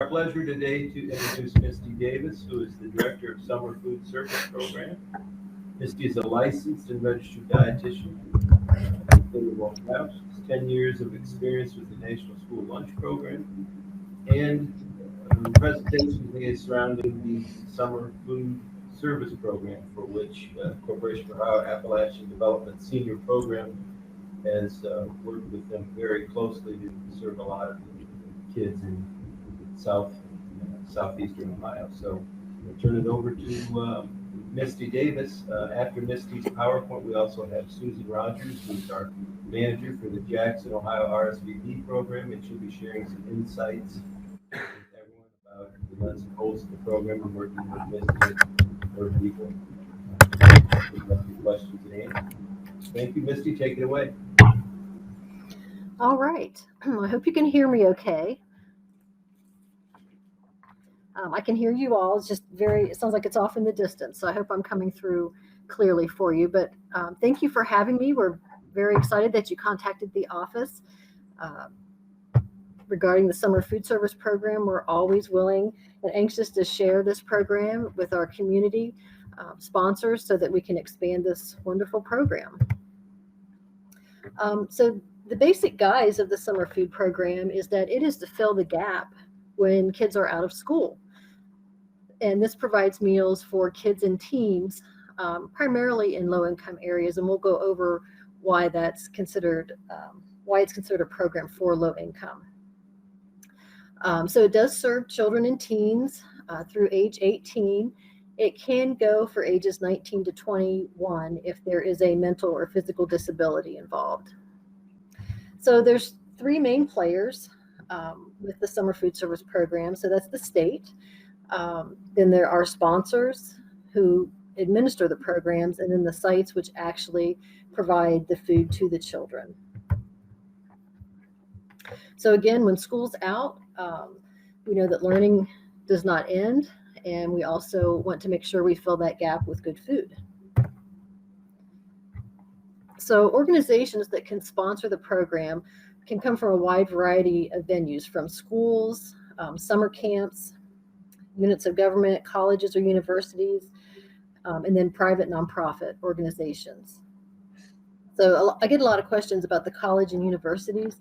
our pleasure today to introduce Misty Davis, who is the Director of Summer Food Service Program. Misty is a licensed and registered dietitian in the state of Ohio. She has 10 years of experience with the National School Lunch Program. And the presentation today is surrounding the Summer Food Service Program, for which Corporation for Ohio Appalachian Development Senior Program has worked with them very closely to serve a lot of kids in southeastern Ohio. So we'll turn it over to Misty Davis. After Misty's PowerPoint, we also have Susan Rogers, who's our manager for the Jackson, Ohio RSVP program, and she'll be sharing some insights with everyone about the nuts and bolts of the program and working with Misty and her people. Questions and answers. Thank you, Misty. Take it away. All right. I hope you can hear me okay. I can hear you all. It's just it sounds like it's off in the distance. So I hope I'm coming through clearly for you. But thank you for having me. We're very excited that you contacted the office regarding the Summer Food Service Program. We're always willing and anxious to share this program with our community sponsors so that we can expand this wonderful program. So the basic guise of the Summer Food Program is that it is to fill the gap when kids are out of school. And this provides meals for kids and teens, primarily in low-income areas. And we'll go over why that's considered, why it's considered a program for low income. So it does serve children and teens through age 18. It can go for ages 19 to 21 if there is a mental or physical disability involved. So there's three main players with the Summer Food Service Program. So that's the state. Then there are sponsors who administer the programs, and then the sites which actually provide the food to the children. So again, when school's out, we know that learning does not end, and we also want to make sure we fill that gap with good food. So organizations that can sponsor the program can come from a wide variety of venues, from schools, summer camps, units of government, colleges or universities, and then private nonprofit organizations. So I get a lot of questions about the college and universities.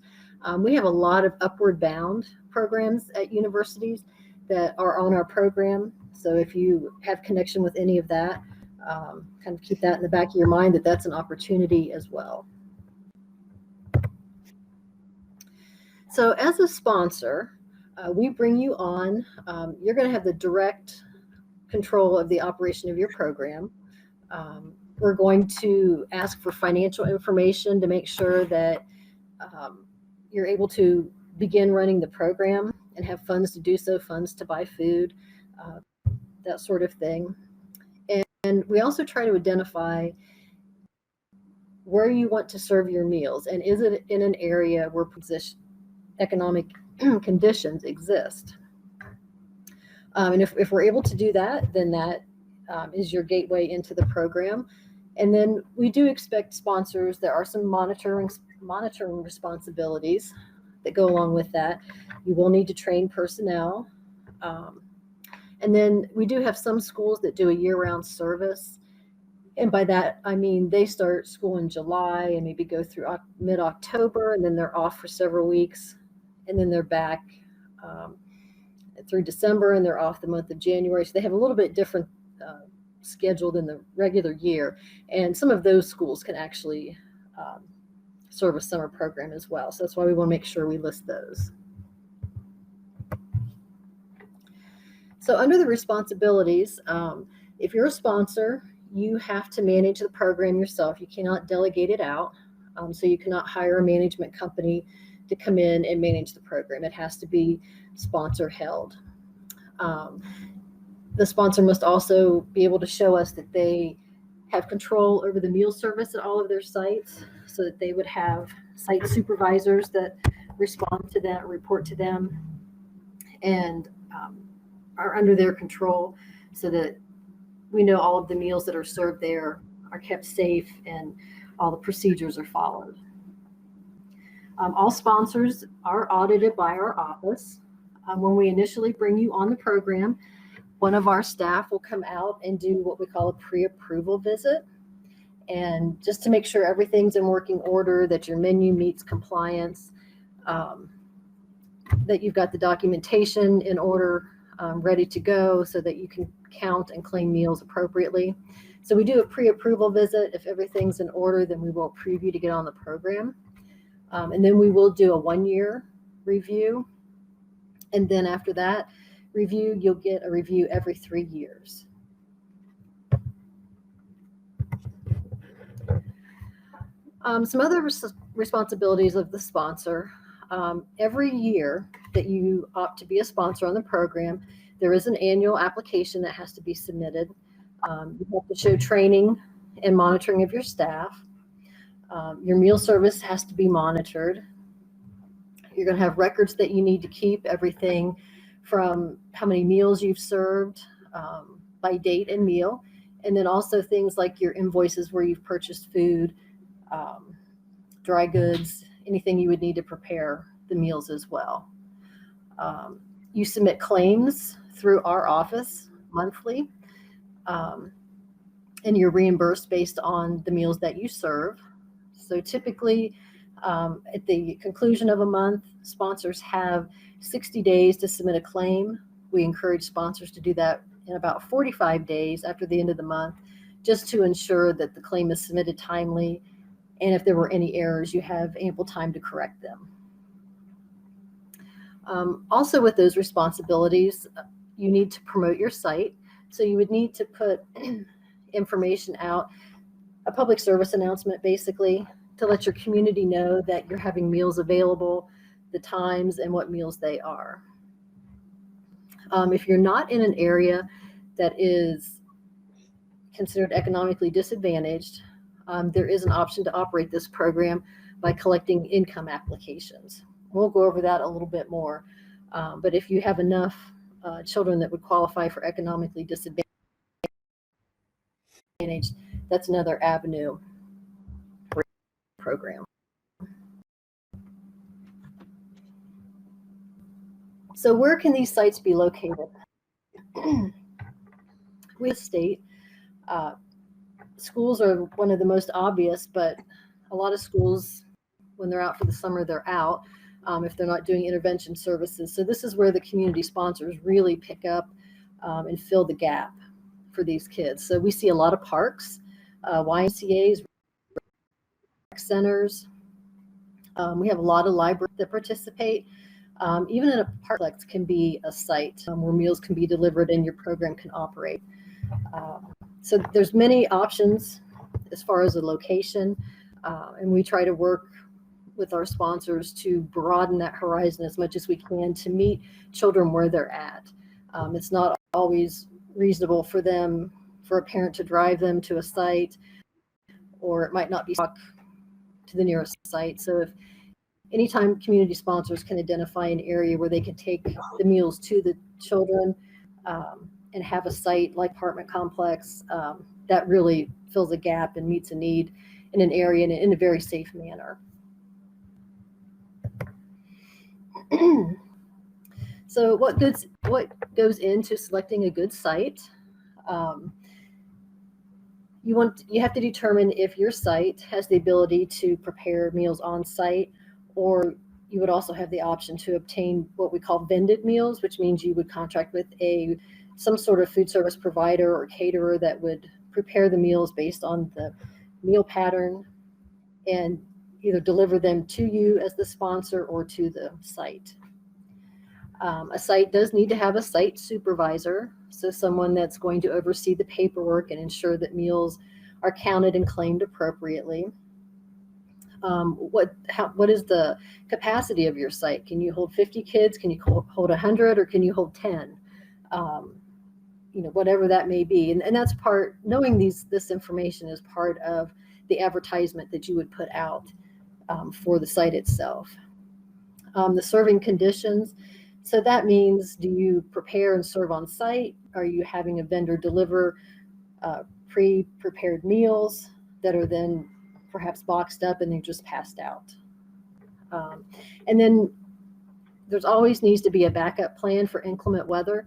We have a lot of upward bound programs at universities that are on our program. So if you have connection with any of that, kind of keep that in the back of your mind, that that's an opportunity as well. So as a sponsor, we bring you on. You're going to have the direct control of the operation of your program. We're going to ask for financial information to make sure that you're able to begin running the program and have funds to do so, funds to buy food, that sort of thing. And we also try to identify where you want to serve your meals, and is it in an area where economic conditions exist. And if we're able to do that, then that is your gateway into the program. And then we do expect sponsors. There are some monitoring responsibilities that go along with that. You will need to train personnel. And then we do have some schools that do a year-round service. And by that, I mean they start school in July and maybe go through mid-October, and then they're off for several weeks. And then they're back through December, and they're off the month of January. So they have a little bit different schedule than the regular year. And some of those schools can actually serve a summer program as well. So that's why we want to make sure we list those. So under the responsibilities, if you're a sponsor, you have to manage the program yourself. You cannot delegate it out. So you cannot hire a management company to come in and manage the program. It has to be sponsor held. The sponsor must also be able to show us that they have control over the meal service at all of their sites, so that they would have site supervisors that respond to them, report to them, and are under their control, so that we know all of the meals that are served there are kept safe and all the procedures are followed. All sponsors are audited by our office. When we initially bring you on the program, one of our staff will come out and do what we call a pre-approval visit. And just to make sure everything's in working order, that your menu meets compliance, that you've got the documentation in order, ready to go so that you can count and claim meals appropriately. So we do a pre-approval visit. If everything's in order, then we will approve you to get on the program. And then we will do a 1-year review. And then after that review, you'll get a review every 3 years. Some other responsibilities of the sponsor. Every year that you opt to be a sponsor on the program, there is an annual application that has to be submitted. You have to show training and monitoring of your staff. Your meal service has to be monitored. You're going to have records that you need to keep, everything from how many meals you've served by date and meal, and then also things like your invoices where you've purchased food, dry goods, anything you would need to prepare the meals as well. You submit claims through our office monthly, and you're reimbursed based on the meals that you serve. So typically, at the conclusion of a month, sponsors have 60 days to submit a claim. We encourage sponsors to do that in about 45 days after the end of the month, just to ensure that the claim is submitted timely. And if there were any errors, you have ample time to correct them. Also with those responsibilities, you need to promote your site. So you would need to put information out, a public service announcement basically, to let your community know that you're having meals available, the times, and what meals they are. If you're not in an area that is considered economically disadvantaged, there is an option to operate this program by collecting income applications. We'll go over that a little bit more. But if you have enough children that would qualify for economically disadvantaged, that's another avenue for the program. So where can these sites be located? We state schools are one of the most obvious, but a lot of schools, when they're out for the summer, they're out if they're not doing intervention services. So this is where the community sponsors really pick up and fill the gap for these kids. So we see a lot of parks, YMCAs, rec centers. We have a lot of libraries that participate. Even in a parkplex can be a site where meals can be delivered and your program can operate. So there's many options as far as the location, and we try to work with our sponsors to broaden that horizon as much as we can to meet children where they're at. It's not always reasonable for a parent to drive them to a site, or it might not be to the nearest site. So if anytime community sponsors can identify an area where they can take the meals to the children and have a site like apartment complex, that really fills a gap and meets a need in an area in a very safe manner. So what goes into selecting a good site? You have to determine if your site has the ability to prepare meals on site, or you would also have the option to obtain what we call vended meals, which means you would contract with some sort of food service provider or caterer that would prepare the meals based on the meal pattern and either deliver them to you as the sponsor or to the site. A site does need to have a site supervisor, so someone that's going to oversee the paperwork and ensure that meals are counted and claimed appropriately. What is the capacity of your site? Can you hold 50 kids? Can you hold 100, or can you hold 10? Whatever that may be. And that's knowing this information is part of the advertisement that you would put out for the site itself. The serving conditions. So that means, do you prepare and serve on site? Are you having a vendor deliver pre-prepared meals that are then perhaps boxed up and they're just passed out? And then there's always needs to be a backup plan for inclement weather.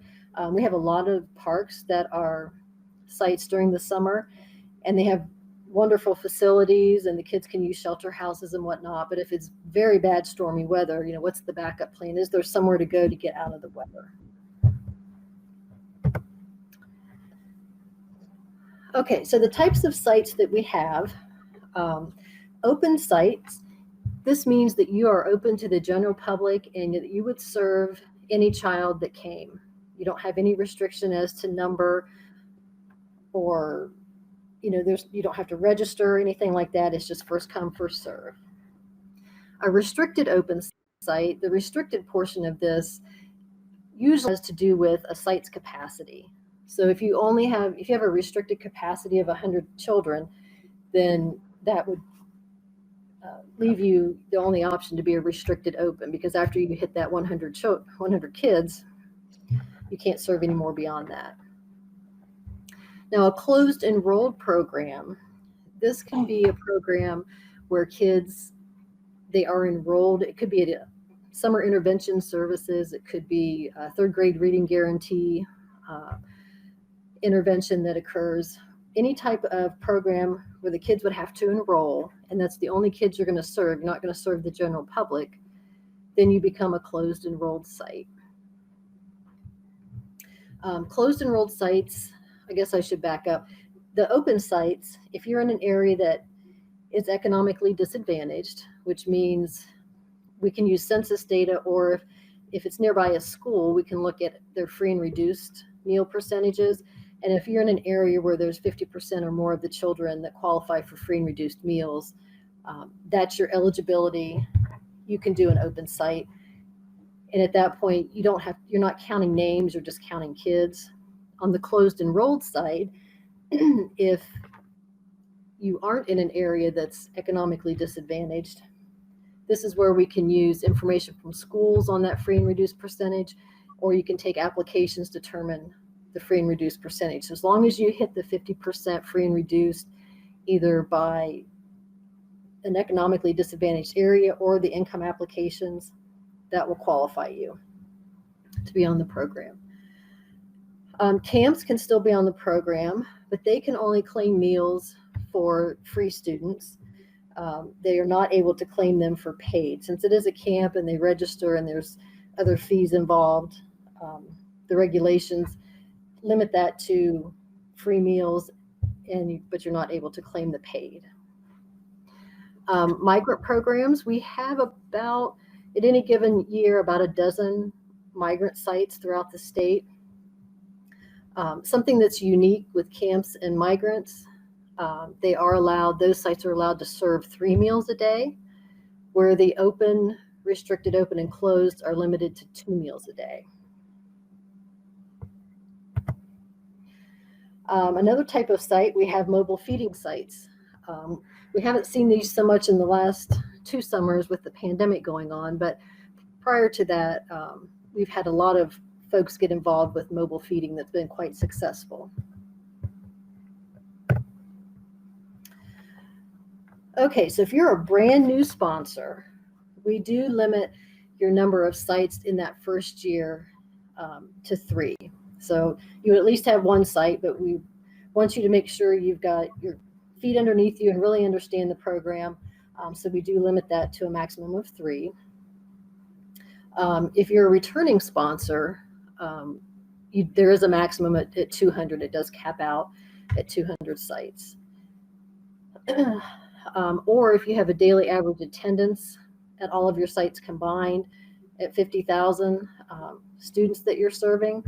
We have a lot of parks that are sites during the summer, and they have wonderful facilities, and the kids can use shelter houses and whatnot. But if it's very bad stormy weather, what's the backup plan? Is there somewhere to go to get out of the weather? Okay, so the types of sites that we have, open sites. This means that you are open to the general public and that you would serve any child that came. You don't have any restriction as to number, or you don't have to register or anything like that. It's just first come, first serve. A restricted open site, the restricted portion of this usually has to do with a site's capacity. So if you have a restricted capacity of 100 children, then that would leave you the only option to be a restricted open, because after you hit that 100 kids, you can't serve any more beyond that. Now, a closed enrolled program, this can be a program where kids, they are enrolled. It could be summer intervention services. It could be a third grade reading guarantee intervention that occurs. Any type of program where the kids would have to enroll, and that's the only kids you're going to serve. You're not going to serve the general public. Then you become a closed enrolled site. Closed enrolled sites, I guess I should back up. The open sites, if you're in an area that is economically disadvantaged, which means we can use census data, or if it's nearby a school, we can look at their free and reduced meal percentages. And if you're in an area where there's 50% or more of the children that qualify for free and reduced meals, that's your eligibility. You can do an open site. And at that point, you're not counting names, you're just counting kids. On the closed enrolled side, if you aren't in an area that's economically disadvantaged, this is where we can use information from schools on that free and reduced percentage, or you can take applications to determine the free and reduced percentage. So as long as you hit the 50% free and reduced, either by an economically disadvantaged area or the income applications, that will qualify you to be on the program. Camps can still be on the program, but they can only claim meals for free students. They are not able to claim them for paid. Since it is a camp and they register and there's other fees involved, the regulations limit that to free meals, but you're not able to claim the paid. Migrant programs, we have about, at any given year, about a dozen migrant sites throughout the state. Something that's unique with camps and migrants, those sites are allowed to serve 3 meals a day, where the open, restricted open and closed are limited to 2 meals a day. Another type of site, we have mobile feeding sites. We haven't seen these so much in the last 2 summers with the pandemic going on, but prior to that, we've had a lot of folks get involved with mobile feeding that's been quite successful. Okay, so if you're a brand new sponsor, we do limit your number of sites in that first year to 3. So you would at least have 1 site, but we want you to make sure you've got your feet underneath you and really understand the program. So we do limit that to a maximum of 3. If you're a returning sponsor, there is a maximum at 200. It does cap out at 200 sites. Or if you have a daily average attendance at all of your sites combined at 50,000 students that you're serving,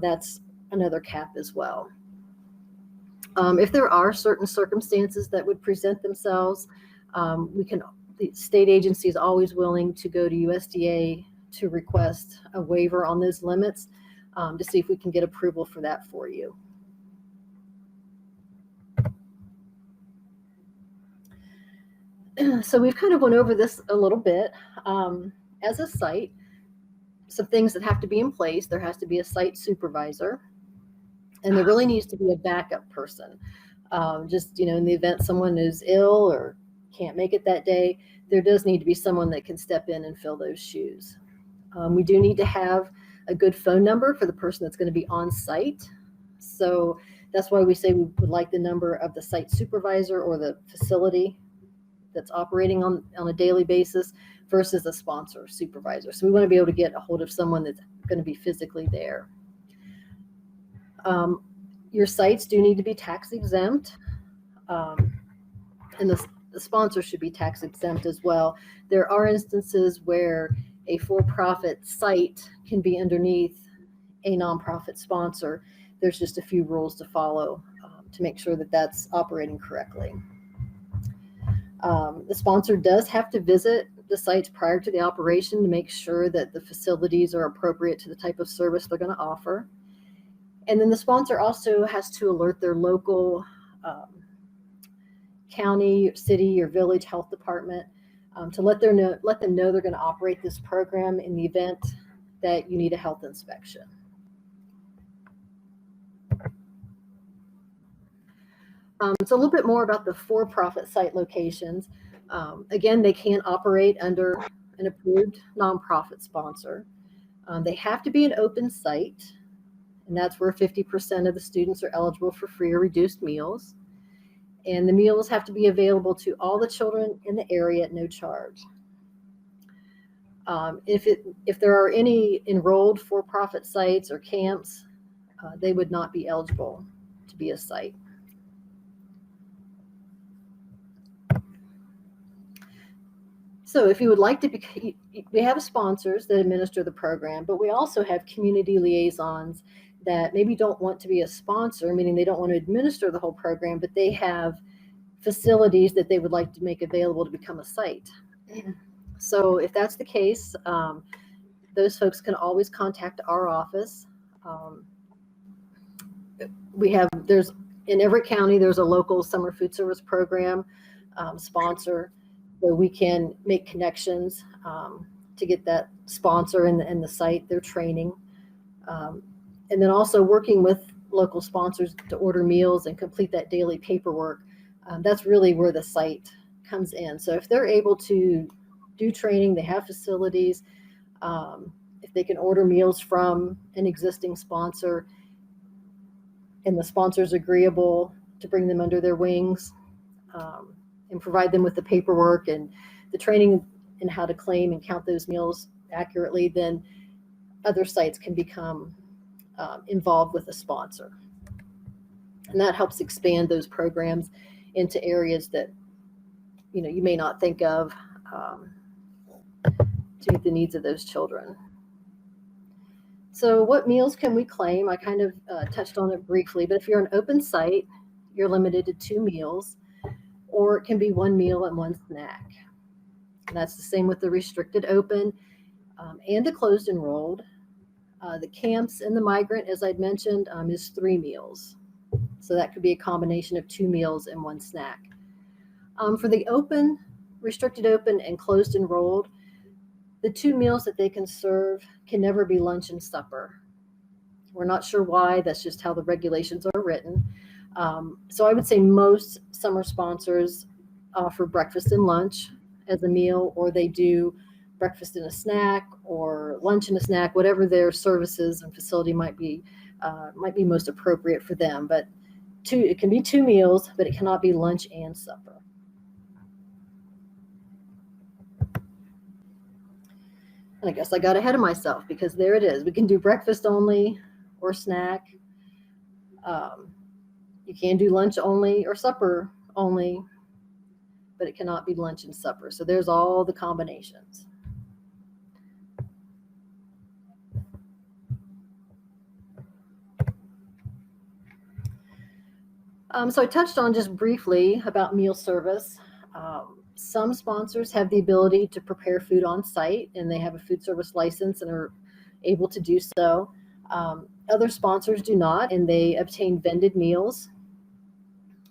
that's another cap as well. If there are certain circumstances that would present themselves, the state agency is always willing to go to USDA to request a waiver on those limits to see if we can get approval for that for you. So we've kind of went over this a little bit. As a site, some things that have to be in place. There has to be a site supervisor, and there really needs to be a backup person. Just, in the event someone is ill or can't make it that day, there does need to be someone that can step in and fill those shoes. We do need to have a good phone number for the person that's going to be on site. So that's why we say we would like the number of the site supervisor or the facility that's operating on a daily basis versus a sponsor supervisor. So we want to be able to get a hold of someone that's going to be physically there. Your sites do need to be tax exempt, and the sponsor should be tax exempt as well. There are instances where a for-profit site can be underneath a nonprofit sponsor. There's just a few rules to follow to make sure that that's operating correctly. The sponsor does have to visit the sites prior to the operation to make sure that the facilities are appropriate to the type of service they're going to offer. And then the sponsor also has to alert their local county, city, or village health department to let them know they're going to operate this program in the event that you need a health inspection. So a little bit more about the for-profit site locations. Again, they can't operate under an approved nonprofit sponsor. They have to be an open site, and that's where 50% of the students are eligible for free or reduced meals. And the meals have to be available to all the children in the area at no charge. If there are any enrolled for-profit sites or camps, they would not be eligible to be a site. So if you would like to be, we have sponsors that administer the program, but we also have community liaisons that maybe don't want to be a sponsor, meaning they don't want to administer the whole program, but they have facilities that they would like to make available to become a site. So if that's the case, those folks can always contact our office. There's in every county, there's a local summer food service program sponsor. So we can make connections to get that sponsor and the site, their training. And then also working with local sponsors to order meals and complete that daily paperwork. That's really where the site comes in. So if they're able to do training, they have facilities, if they can order meals from an existing sponsor and the sponsor's agreeable to bring them under their wings, and provide them with the paperwork and the training in how to claim and count those meals accurately, then other sites can become involved with a sponsor. And that helps expand those programs into areas that you may not think of to meet the needs of those children. So what meals can we claim? I kind of touched on it briefly, but if you're an open site, you're limited to 2 meals. Or it can be 1 meal and 1 snack. And that's the same with the restricted open and the closed enrolled. The camps and the migrant, as I'd mentioned, is 3 meals. So that could be a combination of 2 meals and 1 snack. For the open, restricted open and closed enrolled, the 2 meals that they can serve can never be lunch and supper. We're not sure why. That's just how the regulations are written. So I would say most summer sponsors offer breakfast and lunch as a meal, or they do breakfast and a snack or lunch and a snack, whatever their services and facility might be most appropriate for them. But it can be 2 meals, but it cannot be lunch and supper. And I guess I got ahead of myself because there it is. We can do breakfast only or snack. You can do lunch only or supper only, but it cannot be lunch and supper. So there's all the combinations. So I touched on just briefly about meal service. Some sponsors have the ability to prepare food on site, and they have a food service license and are able to do so. Other sponsors do not, and they obtain vended meals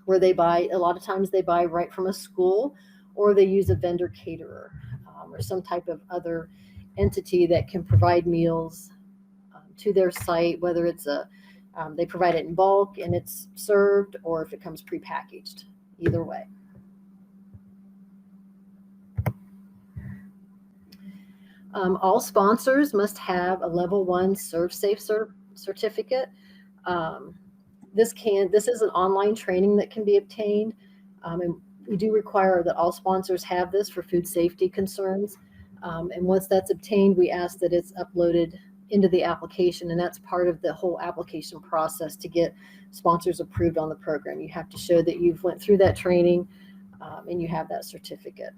where a lot of times they buy right from a school, or they use a vendor caterer or some type of other entity that can provide meals to their site, whether it's they provide it in bulk and it's served, or if it comes prepackaged, either way. All sponsors must have a level 1 ServSafe certificate. This is an online training that can be obtained, and we do require that all sponsors have this for food safety concerns. And once that's obtained, we ask that it's uploaded into the application, and that's part of the whole application process to get sponsors approved on the program. You have to show that you've went through that training and you have that certificate.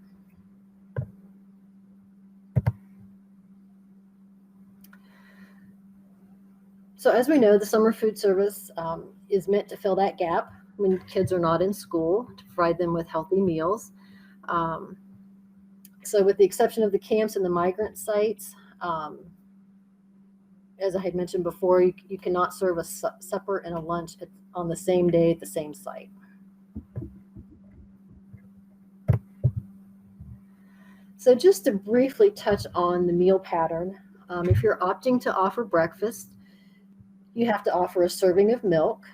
So as we know, the summer food service is meant to fill that gap when kids are not in school, to provide them with healthy meals. So with the exception of the camps and the migrant sites, as I had mentioned before, you cannot serve a supper and a lunch on the same day at the same site. So just to briefly touch on the meal pattern, if you're opting to offer breakfast, you have to offer a serving of milk,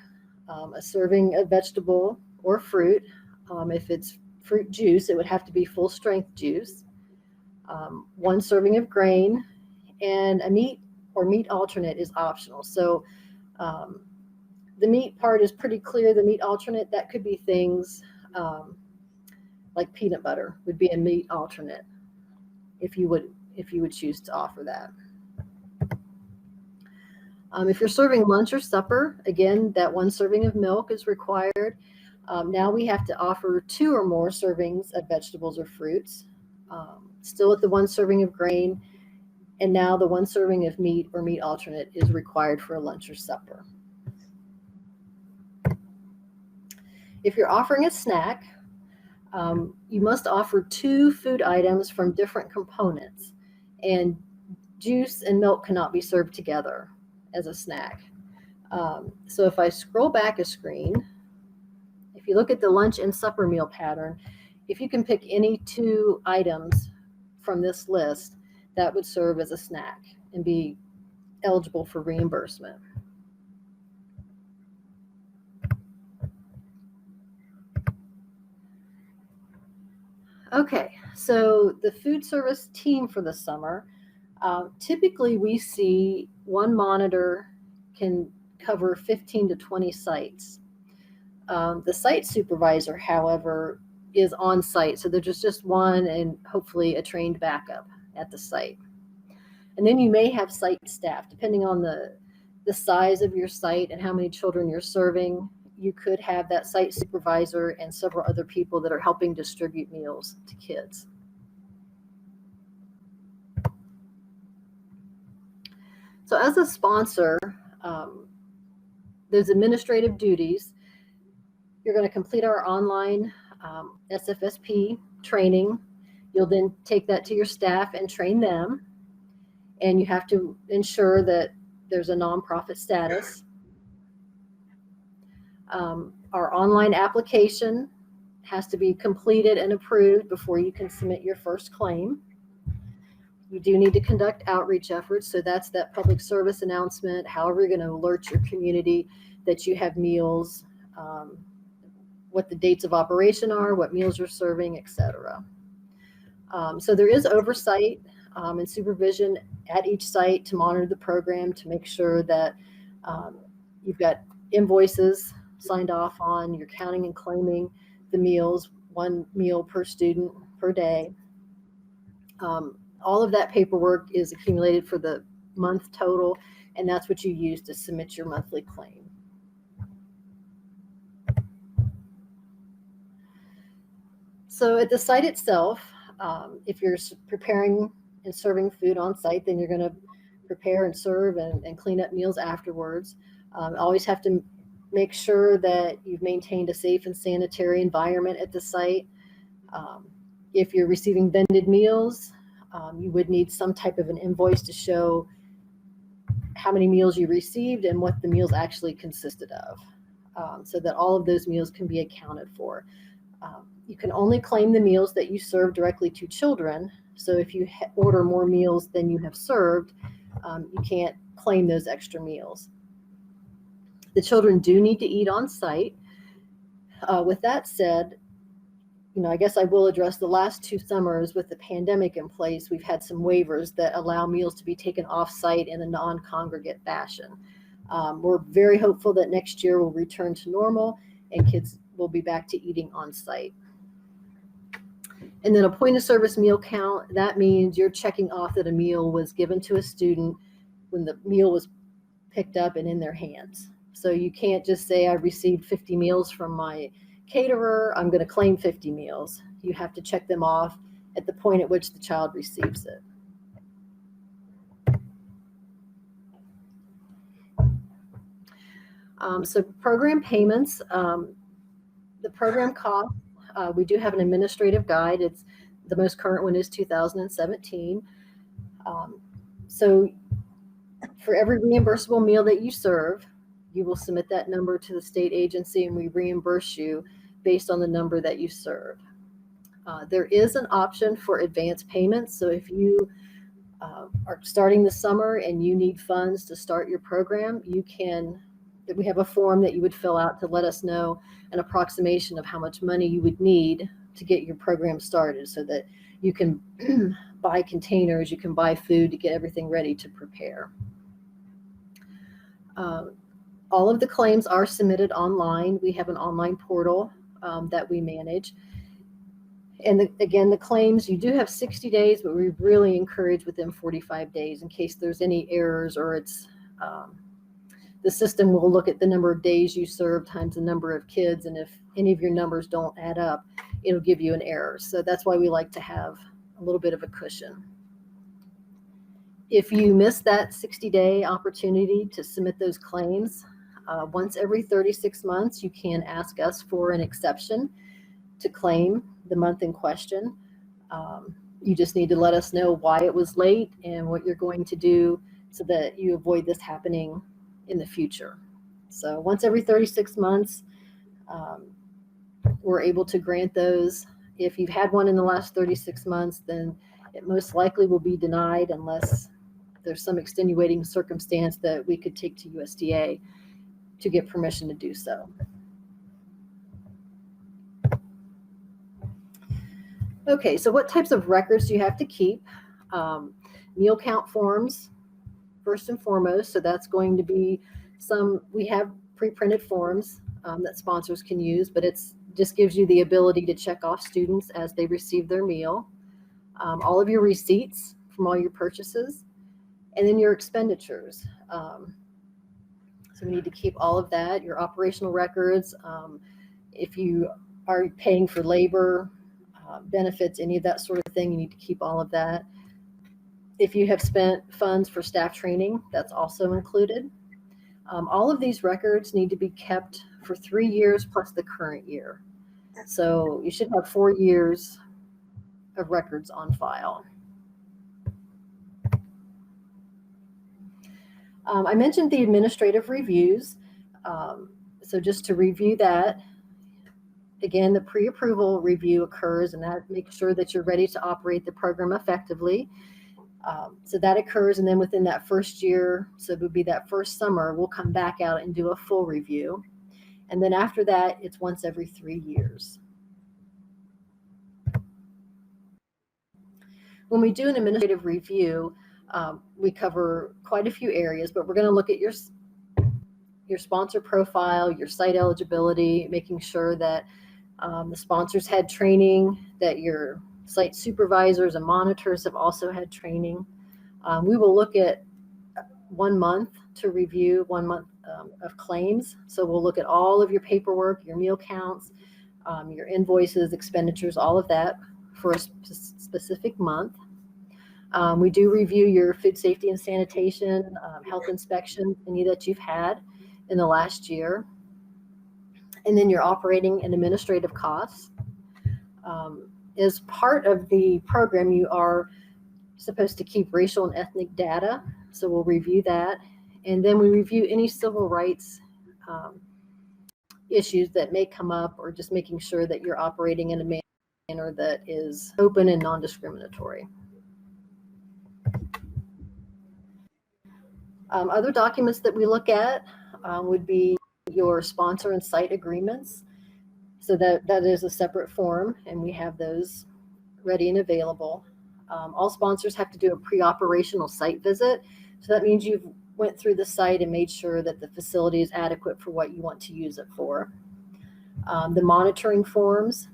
a serving of vegetable or fruit. If it's fruit juice, it would have to be full strength juice, 1 serving of grain, and a meat or meat alternate is optional. So the meat part is pretty clear. The meat alternate, that could be things like peanut butter would be a meat alternate if you would choose to offer that. If you're serving lunch or supper, again, that 1 serving of milk is required. Now we have to offer 2 or more servings of vegetables or fruits, still at the 1 serving of grain, and now the 1 serving of meat or meat alternate is required for a lunch or supper. If you're offering a snack, you must offer 2 food items from different components, and juice and milk cannot be served together as a snack. So if I scroll back a screen, if you look at the lunch and supper meal pattern, if you can pick any 2 items from this list, that would serve as a snack and be eligible for reimbursement. Okay, so the food service team for the summer, typically we see 1 monitor can cover 15 to 20 sites. The site supervisor, however, is on site, so there's just 1 and hopefully a trained backup at the site. And then you may have site staff, depending on the size of your site and how many children you're serving. You could have that site supervisor and several other people that are helping distribute meals to kids. So as a sponsor, there's administrative duties. You're going to complete our online SFSP training. You'll then take that to your staff and train them. And you have to ensure that there's a nonprofit status. Our online application has to be completed and approved before you can submit your first claim. You do need to conduct outreach efforts, so that's that public service announcement, however you're going to alert your community that you have meals, what the dates of operation are, what meals you're serving, etc. So there is oversight and supervision at each site to monitor the program, to make sure that you've got invoices signed off on, you're counting and claiming the meals, 1 meal per student per day. All of that paperwork is accumulated for the month total, and that's what you use to submit your monthly claim. So at the site itself, if you're preparing and serving food on site, then you're going to prepare and serve and clean up meals afterwards. Always have to make sure that you've maintained a safe and sanitary environment at the site. If you're receiving vended meals, you would need some type of an invoice to show how many meals you received and what the meals actually consisted of, so that all of those meals can be accounted for. You can only claim the meals that you serve directly to children. So if you order more meals than you have served, you can't claim those extra meals. The children do need to eat on site. With that said, I guess I will address the last 2 summers with the pandemic in place. We've had some waivers that allow meals to be taken off-site in a non-congregate fashion. We're very hopeful that next year will return to normal and kids will be back to eating on-site. And then a point of service meal count, that means you're checking off that a meal was given to a student when the meal was picked up and in their hands. So you can't just say I received 50 meals from my caterer, I'm going to claim 50 meals. You have to check them off at the point at which the child receives it. So program payments, the program cost, we do have an administrative guide. It's the most current one is 2017. So for every reimbursable meal that you serve, you will submit that number to the state agency and we reimburse you based on the number that you serve. There is an option for advance payments. So if you are starting the summer and you need funds to start your program, we have a form that you would fill out to let us know an approximation of how much money you would need to get your program started so that you can buy containers, you can buy food to get everything ready to prepare. All of the claims are submitted online. We have an online portal that we manage. And again, the claims, you do have 60 days, but we really encourage within 45 days in case there's any errors or it's the system will look at the number of days you serve times the number of kids. And if any of your numbers don't add up, it'll give you an error. So that's why we like to have a little bit of a cushion. If you miss that 60-day opportunity to submit those claims, once every 36 months, you can ask us for an exception to claim the month in question. You just need to let us know why it was late and what you're going to do so that you avoid this happening in the future. So once every 36 months, we're able to grant those. If you've had one in the last 36 months, then it most likely will be denied unless there's some extenuating circumstance that we could take to USDA to get permission to do so. Okay, so what types of records do you have to keep? Meal count forms, first and foremost. So that's going to be we have pre-printed forms that sponsors can use, but it's just gives you the ability to check off students as they receive their meal. All of your receipts from all your purchases, and then your expenditures. So we need to keep all of that, your operational records. If you are paying for labor, benefits, any of that sort of thing, you need to keep all of that. If you have spent funds for staff training, that's also included. All of these records need to be kept for 3 years plus the current year. So you should have 4 years of records on file. I mentioned the administrative reviews. So just to review that, again, the pre-approval review occurs and that makes sure that you're ready to operate the program effectively. So that occurs, and then within that first year, so it would be that first summer, we'll come back out and do a full review. And then after that, it's once every 3 years. When we do an administrative review, we cover quite a few areas, but we're going to look at your sponsor profile, your site eligibility, making sure that the sponsors had training, that your site supervisors and monitors have also had training. We will look at 1 month to review 1 month of claims. So we'll look at all of your paperwork, your meal counts, your invoices, expenditures, all of that for a specific month. We do review your food safety and sanitation, health inspection, any that you've had in the last year. And then your operating and administrative costs. As part of the program, you are supposed to keep racial and ethnic data. So we'll review that. And then we review any civil rights issues that may come up, or just making sure that you're operating in a manner that is open and non-discriminatory. Other documents that we look at would be your sponsor and site agreements. So that is a separate form, and we have those ready and available. All sponsors have to do a pre-operational site visit. So that means you've went through the site and made sure that the facility is adequate for what you want to use it for. The monitoring forms,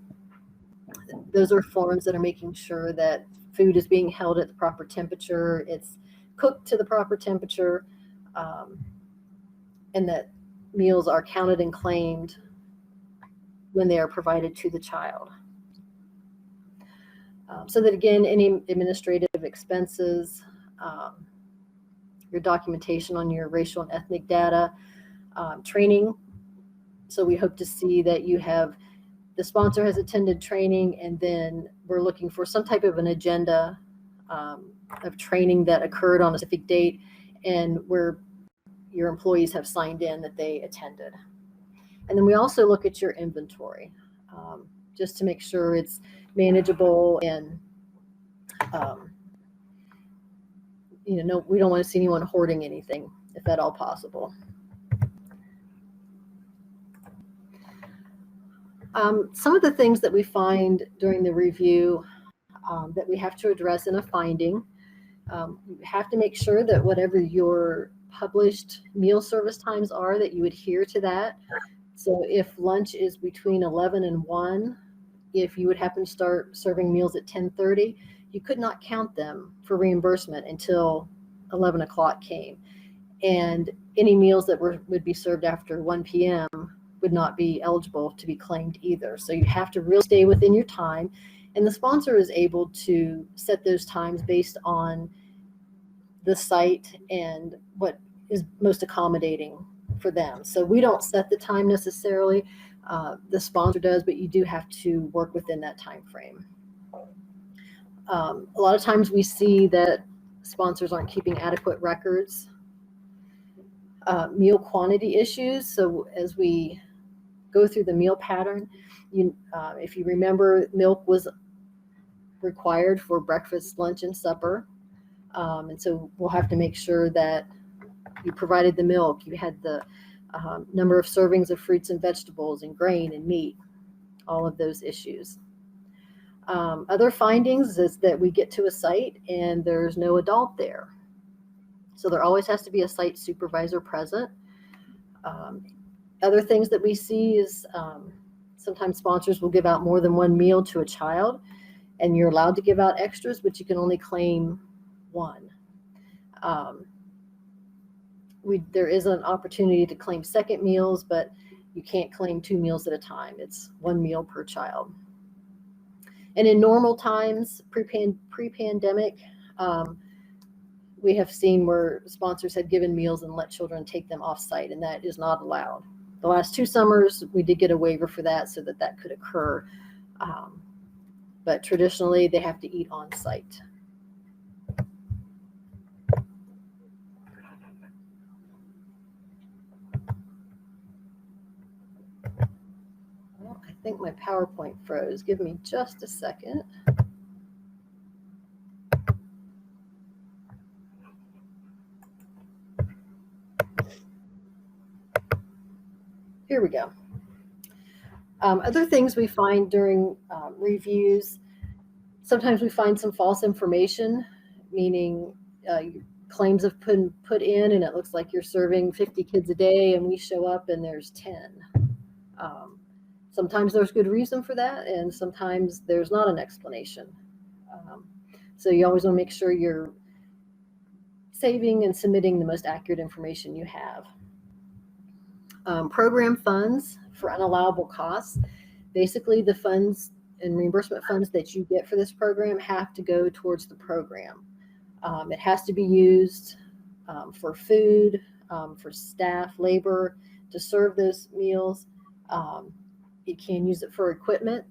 those are forms that are making sure that food is being held at the proper temperature, it's cooked to the proper temperature, and that meals are counted and claimed when they are provided to the child. So that again, any administrative expenses, your documentation on your racial and ethnic data, training. So we hope to see that the sponsor has attended training, and then we're looking for some type of an agenda of training that occurred on a specific date and where your employees have signed in that they attended. And then we also look at your inventory just to make sure it's manageable, and no, we don't want to see anyone hoarding anything if at all possible. Some of the things that we find during the review that we have to address in a finding, you have to make sure that whatever your published meal service times are, that you adhere to that. So if lunch is between 11 and 1, if you would happen to start serving meals at 10:30, you could not count them for reimbursement until 11 o'clock came. And any meals that would be served after 1 p.m. would not be eligible to be claimed either. So you have to really stay within your time. And the sponsor is able to set those times based on the site and what is most accommodating for them. So we don't set the time necessarily. The sponsor does, but you do have to work within that time frame. A lot of times we see that sponsors aren't keeping adequate records. Meal quantity issues. So as we go through the meal pattern, if you remember, milk was required for breakfast, lunch, and supper. And so we'll have to make sure that you provided the milk, you had the number of servings of fruits and vegetables and grain and meat, all of those issues. Other findings is that we get to a site and there's no adult there. So there always has to be a site supervisor present. Other things that we see is sometimes sponsors will give out more than one meal to a child, and you're allowed to give out extras, but you can only claim one. There is an opportunity to claim second meals, but you can't claim 2 meals at a time. It's 1 meal per child. And in normal times, pre-pandemic, we have seen where sponsors had given meals and let children take them off site, and that is not allowed. The last 2 summers, we did get a waiver for that so that could occur. But traditionally, they have to eat on site. Well, I think my PowerPoint froze. Give me just a second. Here we go. Other things we find during reviews, sometimes we find some false information, meaning claims have been put in and it looks like you're serving 50 kids a day, and we show up and there's 10. Sometimes there's good reason for that, and sometimes there's not an explanation. So you always want to make sure you're saving and submitting the most accurate information you have. Program funds for unallowable costs. Basically, the funds and reimbursement funds that you get for this program have to go towards the program. It has to be used for food, for staff, labor, to serve those meals. You can use it for equipment.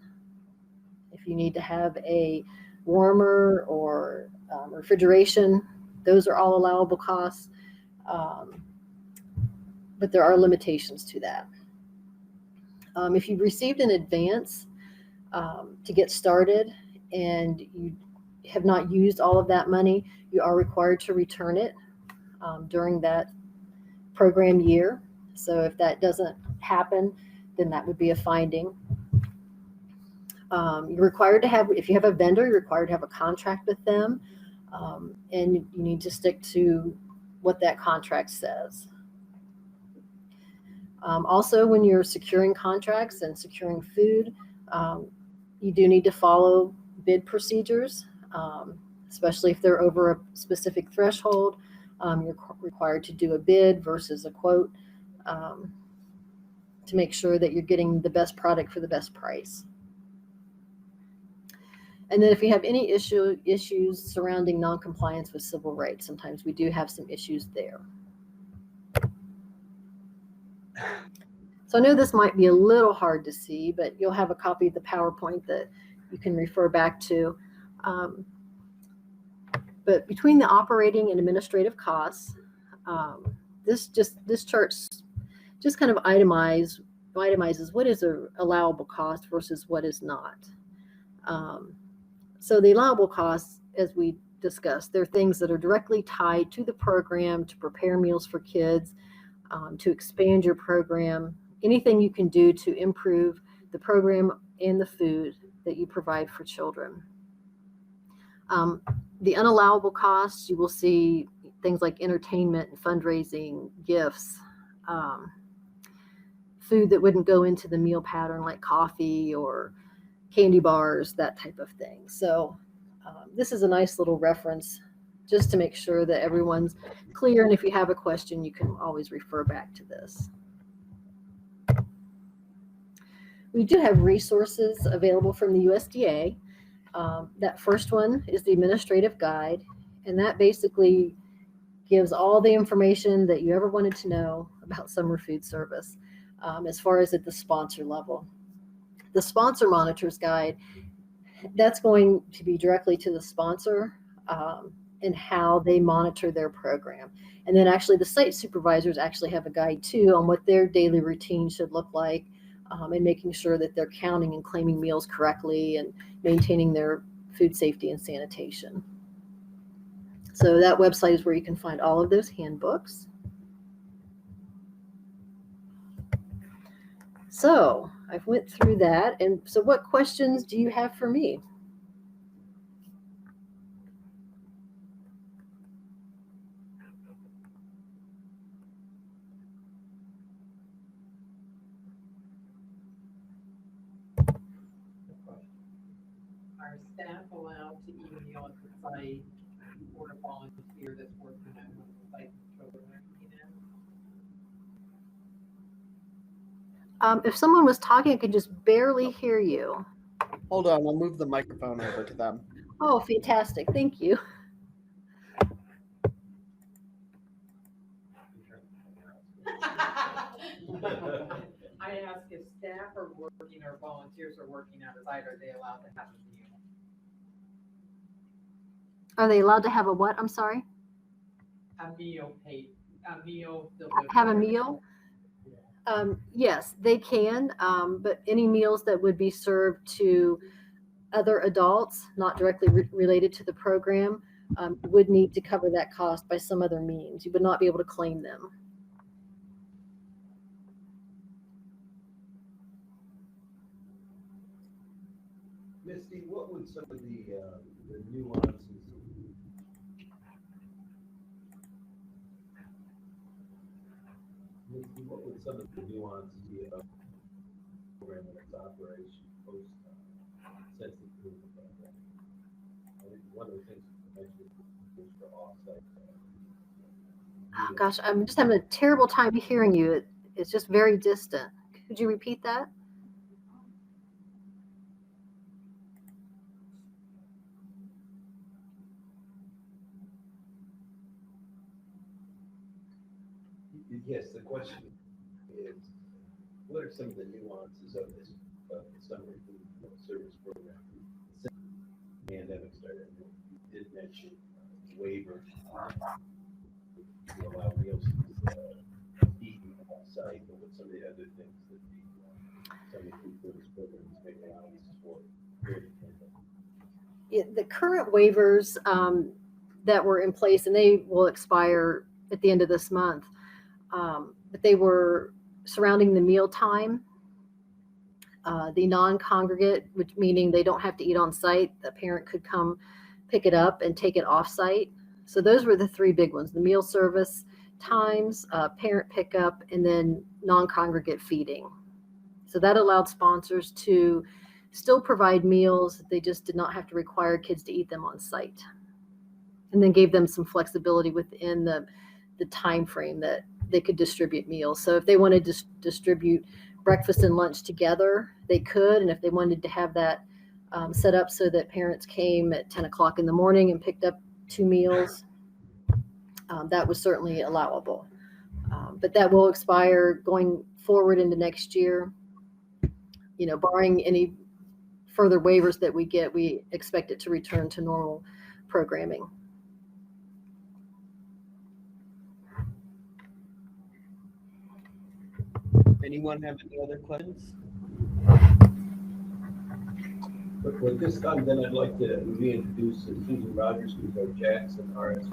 If you need to have a warmer or refrigeration, those are all allowable costs. But there are limitations to that. If you've received an advance to get started and you have not used all of that money, you are required to return it during that program year. So if that doesn't happen, then that would be a finding. You're required to have, if you have a vendor, you're required to have a contract with them, and you need to stick to what that contract says. Also, when you're securing contracts and securing food, you do need to follow bid procedures, especially if they're over a specific threshold. You're required to do a bid versus a quote to make sure that you're getting the best product for the best price. And then if you have any issues surrounding noncompliance with civil rights, sometimes we do have some issues there. So I know this might be a little hard to see, but you'll have a copy of the PowerPoint that you can refer back to. But between the operating and administrative costs, this chart just kind of itemizes what is an allowable cost versus what is not. So the allowable costs, as we discussed, they're things that are directly tied to the program to prepare meals for kids, to expand your program, anything you can do to improve the program and the food that you provide for children. The unallowable costs, you will see things like entertainment and fundraising, gifts, food that wouldn't go into the meal pattern like coffee or candy bars, that type of thing. So this is a nice little reference just to make sure that everyone's clear. And if you have a question, you can always refer back to this. We do have resources available from the USDA. That first one is the administrative guide, and that basically gives all the information that you ever wanted to know about summer food service, as far as at the sponsor level. The sponsor monitors guide, that's going to be directly to the sponsor and how they monitor their program. And then actually the site supervisors actually have a guide too on what their daily routine should look like, and making sure that they're counting and claiming meals correctly and maintaining their food safety and sanitation. So that website is where you can find all of those handbooks. So I've went through that. And so what questions do you have for me? Are staff allowed to email at the site or a volunteer that's working at one of the site children are looking at? If someone was talking, I could just barely hear you. Hold on, I'll move the microphone over to them. Oh, fantastic. Thank you. I ask if staff are working or volunteers are working at a site, are they allowed to have a meal? Are they allowed to have a what? I'm sorry? A meal paid, a meal Have a delivered. meal? Yes, they can, but any meals that would be served to other adults, not directly related to the program, would need to cover that cost by some other means. You would not be able to claim them. Misty, what would some of the nuances? Misty, what would some of the nuances be about the program and its operation post since the approval program? I think one of the things you mentioned was for offsite. Oh, gosh, I'm just having a terrible time hearing you. It's just very distant. Could you repeat that? Yes, the question is, what are some of the nuances of this summer food service program? Since the pandemic started, you did mention waivers to allow meals to be eaten off-site, but what some of the other things that the summer food service program is making allowances for? The current waivers that were in place, and they will expire at the end of this month, but they were surrounding the meal time. The non-congregate, which meaning they don't have to eat on site, the parent could come pick it up and take it off site. So those were the three big ones: the meal service times, parent pickup, and then non-congregate feeding. So that allowed sponsors to still provide meals. They just did not have to require kids to eat them on site, and then gave them some flexibility within the time frame that they could distribute meals. So if they wanted to distribute breakfast and lunch together, they could. And if they wanted to have that set up so that parents came at 10 o'clock in the morning and picked up 2 meals, that was certainly allowable. But that will expire going forward into next year. You know, barring any further waivers that we get, we expect it to return to normal programming. Anyone have any other questions? But with this time, then I'd like to reintroduce Susan Rogers, who's our Jackson RS.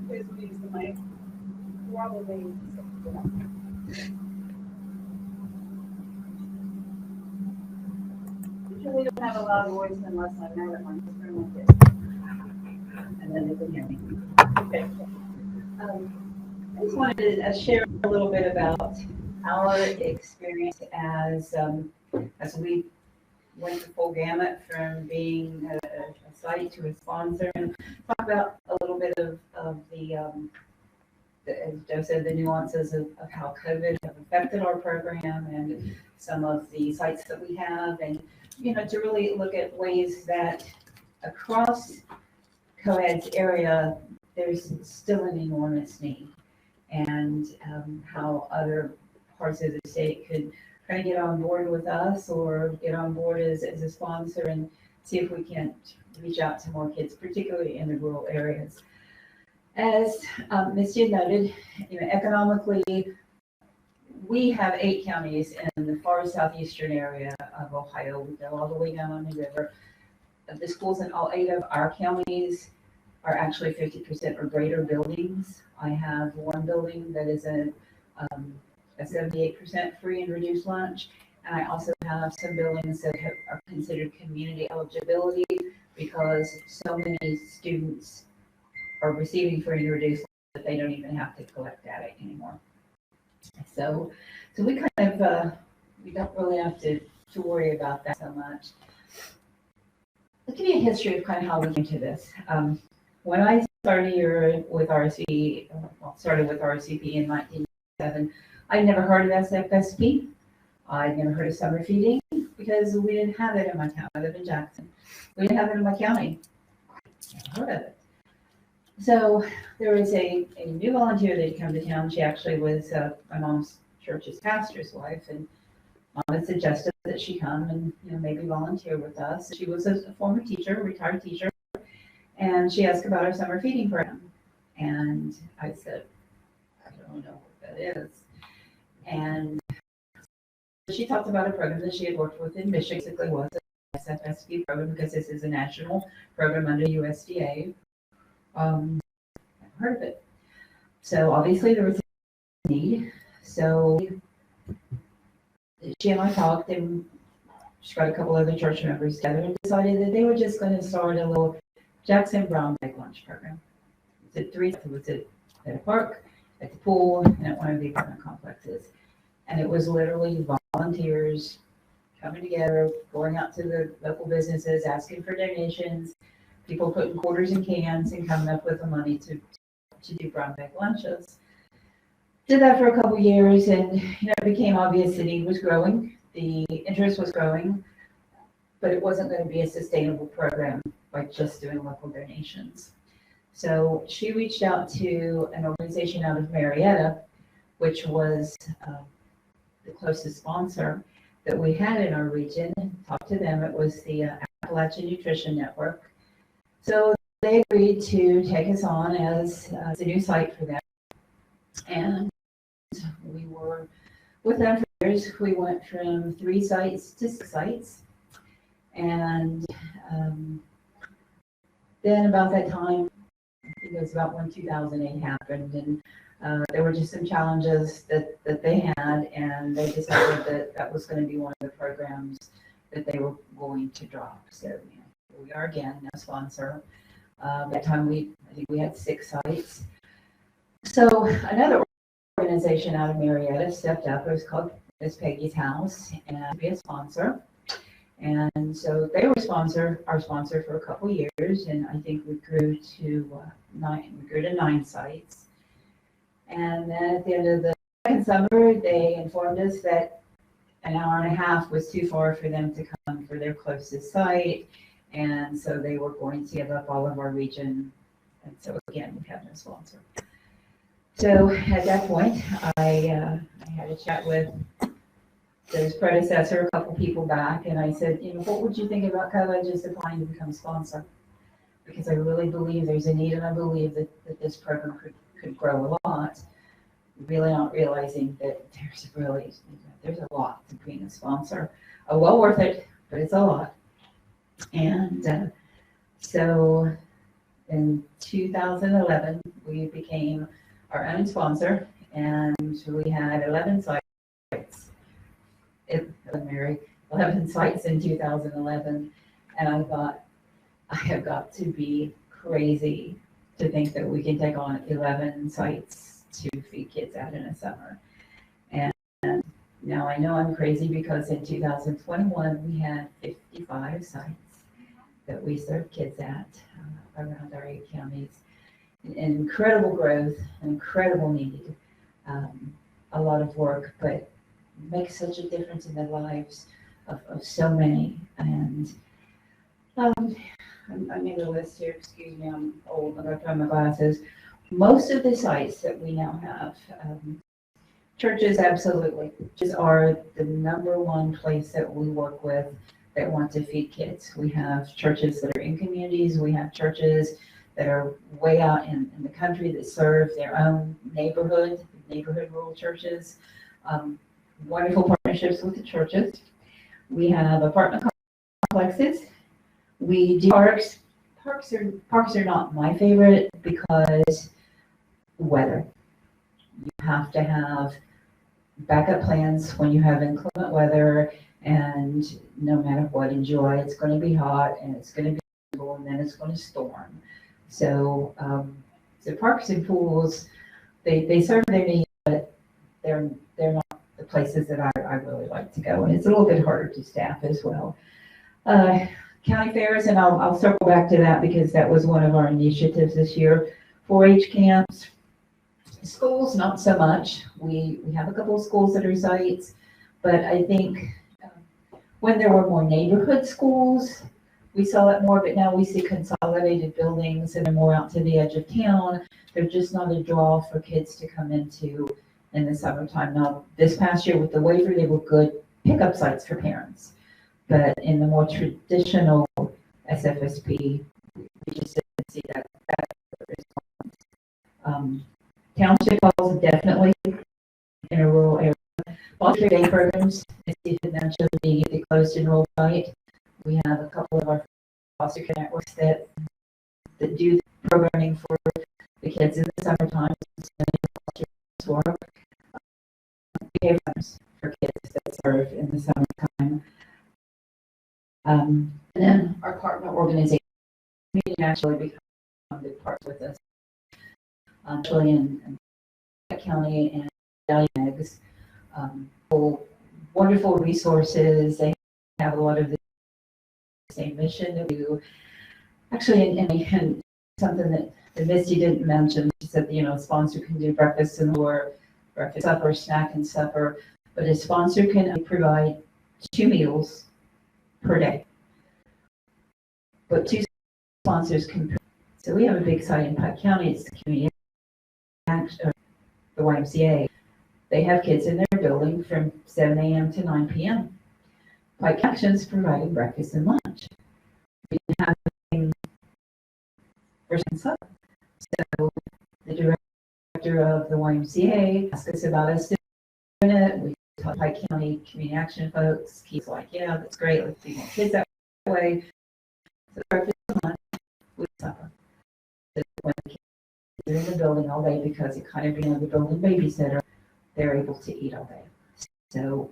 Please use the mic. Probably. Usually don't have a loud voice unless I know it. I'm just going like this. And then they can hear me. Okay. I just wanted to share a little bit about our experience as we went the full gamut from being a site to a sponsor, and talk about a little bit of the as Joe said, the nuances of how COVID have affected our program and some of the sites that we have, and to really look at ways that across co-ed's area there's still an enormous need, and how other parts of the state could kind of get on board with us or get on board as a sponsor and see if we can't reach out to more kids, particularly in the rural areas. As Misty had noted, economically, we have 8 counties in the far southeastern area of Ohio. We go all the way down on the river. The schools in all 8 of our counties are actually 50% or greater buildings. I have one building that is a 78% free and reduced lunch. And I also have some buildings that are considered community eligibility because so many students are receiving free and reduced lunch that they don't even have to collect data anymore. So we kind of, we don't really have to worry about that so much. I'll give you a history of kind of how we came to this. When I started here with RSV, started with RSVP in 1997, I'd never heard of SFSP. I'd never heard of summer feeding because we didn't have it in my town. I live in Jackson. We didn't have it in my county. Never heard of it. So there was a new volunteer that had come to town. She actually was my mom's church's pastor's wife, and Mom had suggested that she come and maybe volunteer with us. She was a former teacher, a retired teacher, and she asked about our summer feeding program. And I said, I don't know what that is. And she talked about a program that she had worked with in Michigan. Basically was a SFSP program because this is a national program under USDA. I've heard of it. So obviously there was a need. So she and I talked, and she got a couple other church members together and decided that they were just going to start a little Jackson Brown Bag Lunch program. It was at a park, at the pool, and at one of the apartment complexes. And it was literally volunteers coming together, going out to the local businesses, asking for donations, people putting quarters in cans and coming up with the money to do brown bag lunches. Did that for a couple years, and it became obvious the need was growing, the interest was growing, but it wasn't going to be a sustainable program by just doing local donations. So she reached out to an organization out of Marietta, which was the closest sponsor that we had in our region. Talked to them. It was the Appalachian Nutrition Network. So they agreed to take us on as a new site for them. And we were with them for years. We went from 3 sites to 6 sites. And then about that time, think it was about when 2008 happened, and there were just some challenges that they had, and they decided that that was going to be one of the programs that they were going to drop. So here we are again, no sponsor. That time I think we had 6 sites. So another organization out of Marietta stepped up. It was called Miss Peggy's House, and to be a sponsor. And so they were our sponsor for a couple years, and I think we grew to 9 sites. And then at the end of the second summer, they informed us that an hour and a half was too far for them to come for their closest site, and so they were going to give up all of our region. And so again, we have no sponsor. So at that point, I had a chat with his predecessor, a couple people back, and I said, what would you think about Kova just applying to become sponsor? Because I really believe there's a need, and I believe that this program could grow a lot. Really not realizing that there's a lot to being a sponsor. Well worth it, but it's a lot. And so in 2011, we became our own sponsor, and we had 11 sites. 11 sites in 2011, and I thought, I have got to be crazy to think that we can take on 11 sites to feed kids out in a summer. And now I know I'm crazy because in 2021 we had 55 sites that we serve kids at around our 8 counties. An incredible growth, an incredible need, a lot of work, but makes such a difference in the lives of so many. And I made a list here, excuse me, I'm old, I'm going to find my glasses. Most of the sites that we now have, churches, absolutely, churches are the #1 place that we work with that want to feed kids. We have churches that are in communities, we have churches that are way out in the country that serve their own neighborhood rural churches. Wonderful partnerships with the churches. We have apartment complexes. We do parks. Parks are not my favorite because weather. You have to have backup plans when you have inclement weather, and no matter what, enjoy. It's going to be hot, and it's going to be cool, and then it's going to storm. So, parks and pools, they serve their need, but they're not the places that I really like to go, and it's a little bit harder to staff as well. County fairs, and I'll circle back to that because that was one of our initiatives this year. 4-H camps, schools, not so much. We have a couple of schools that are sites, but I think when there were more neighborhood schools, we saw it more, but now we see consolidated buildings and they're more out to the edge of town. They're just not a draw for kids to come into in the summertime. Now, this past year with the waiver, they were good pickup sites for parents. But in the more traditional SFSP, we just didn't see that response. Township halls, definitely in a rural area. Foster day programs, as Steve had mentioned, the closed enrolled site. We have a couple of our foster care networks that do programming for the kids in the summertime. Work. Behavior centers for kids that serve in the summertime. And then our partner organization actually become a big part with us. Actually in County and Valley Eggs, wonderful resources. They have a lot of the same mission that we do. Actually, and something that Misty didn't mention, she said, a sponsor can do breakfast or breakfast, supper, snack, and supper, but a sponsor can provide 2 meals per day. But 2 sponsors can. So we have a big site in Pike County. It's the community action, the YMCA. They have kids in their building from 7 a.m. to 9 p.m. Pike Action's providing breakfast and lunch. We have first and supper. So the director of the YMCA asked us about us doing it. We talked to Pike County Community Action folks. He's like, yeah, that's great. Let's feed more kids that way. So breakfast and lunch with supper. when the kids are in the building all day, because it kind of being the building babysitter, they're able to eat all day. So,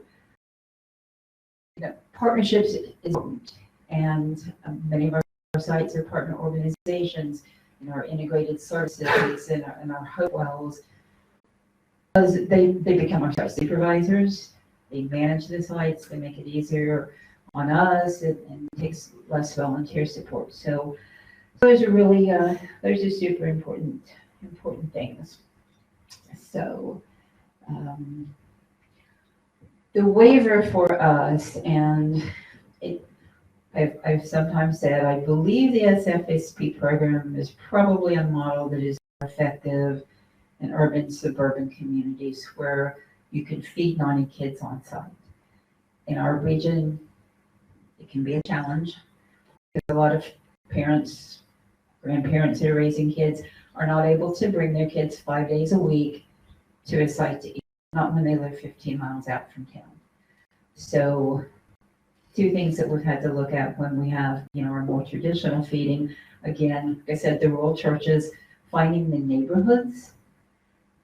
partnerships is important, and many of our sites are partner organizations, our integrated services and our Hopewells, because they become our site supervisors. They manage the sites. They make it easier on us, and takes less volunteer support. So those are really those are super important things. So the waiver for us, and I've sometimes said, I believe the SFSP program is probably a model that is effective in urban, suburban communities where you can feed 90 kids on site. In our region, it can be a challenge because a lot of parents, grandparents that are raising kids are not able to bring their kids 5 days a week to a site to eat, not when they live 15 miles out from town. So two things that we've had to look at when we have, our more traditional feeding. Again, like I said, the rural churches, finding the neighborhoods,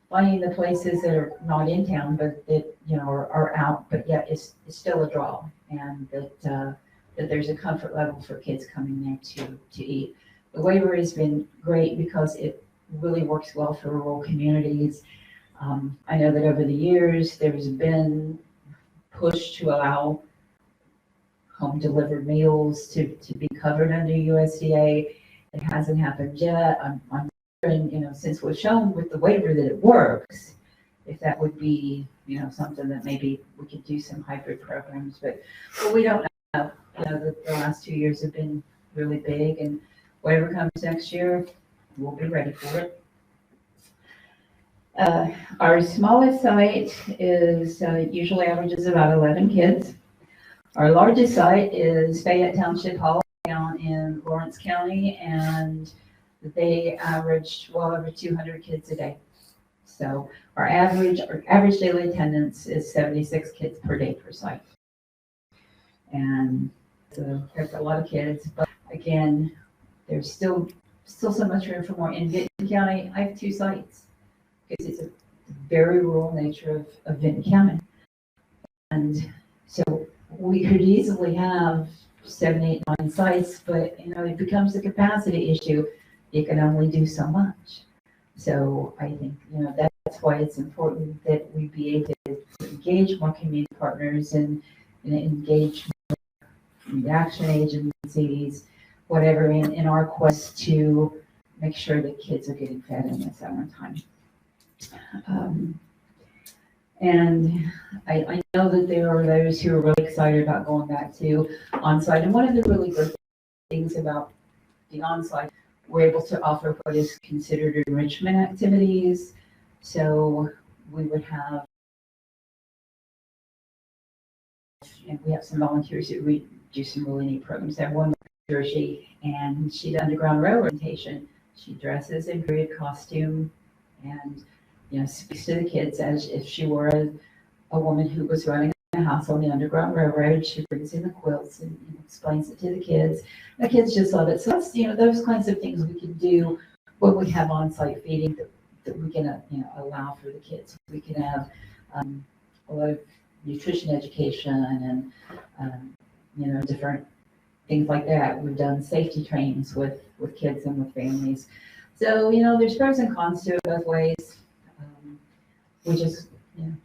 finding the places that are not in town, but that, are out, but yet it's still a draw, and that there's a comfort level for kids coming there to eat. The waiver has been great because it really works well for rural communities. I know that over the years, there's been push to allow home delivered meals to be covered under USDA. It hasn't happened yet. I'm wondering, since we've shown with the waiver that it works, if that would be, something that maybe we could do some hybrid programs, but we don't know. The last 2 years have been really big, and whatever comes next year, we'll be ready for it. Our smallest site is usually averages about 11 kids. Our largest site is Fayette Township Hall down in Lawrence County, and they averaged well over 200 kids a day. So our average daily attendance is 76 kids per day per site. And so there's a lot of kids, but again, there's still so much room for more. In Vinton County, I have 2 sites because it's a very rural nature of Vinton County. And so we could easily have 7, 8, 9 sites, but it becomes a capacity issue. You can only do so much. So I think that's why it's important that we be able to engage more community partners and engage more action agencies, whatever, in our quest to make sure that kids are getting fed in the summertime. And I know that there are those who are really excited about going back to on-site. And one of the really good things about the on-site, we're able to offer what is considered enrichment activities. So we would have, and we have some volunteers who do some really neat programs. That one Jersey, and she did Underground Railroad orientation. She dresses in period costume and speaks to the kids as if she were a woman who was running a house on the Underground Railroad. She brings in the quilts and explains it to the kids. The kids just love it. So that's those kinds of things we can do when we have on-site feeding that we can allow for the kids. We can have a lot of nutrition education and different things like that. We've done safety trainings with kids and with families. So there's pros and cons to it both ways. We just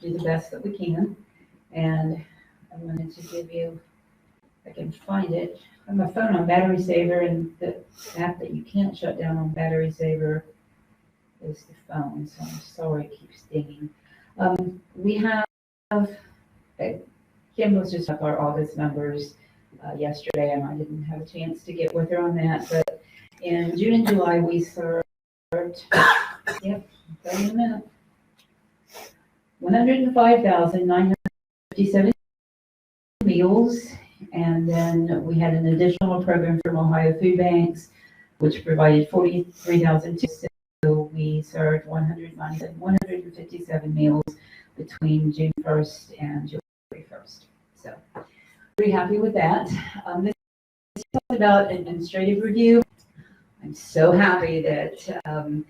do the best that we can. And I wanted to give you, if I can find it, I have my phone on battery saver, and the app that you can't shut down on battery saver is the phone. So I'm sorry it keeps dinging. We have, Kim was just up our August numbers yesterday, and I didn't have a chance to get with her on that. But in June and July, we served, yep, 30 in a minute, 105,957 meals, and then we had an additional program from Ohio Food Banks, which provided 43,000. So we served 157 meals between June 1st and July 1st. So pretty happy with that. This is about administrative review. I'm so happy that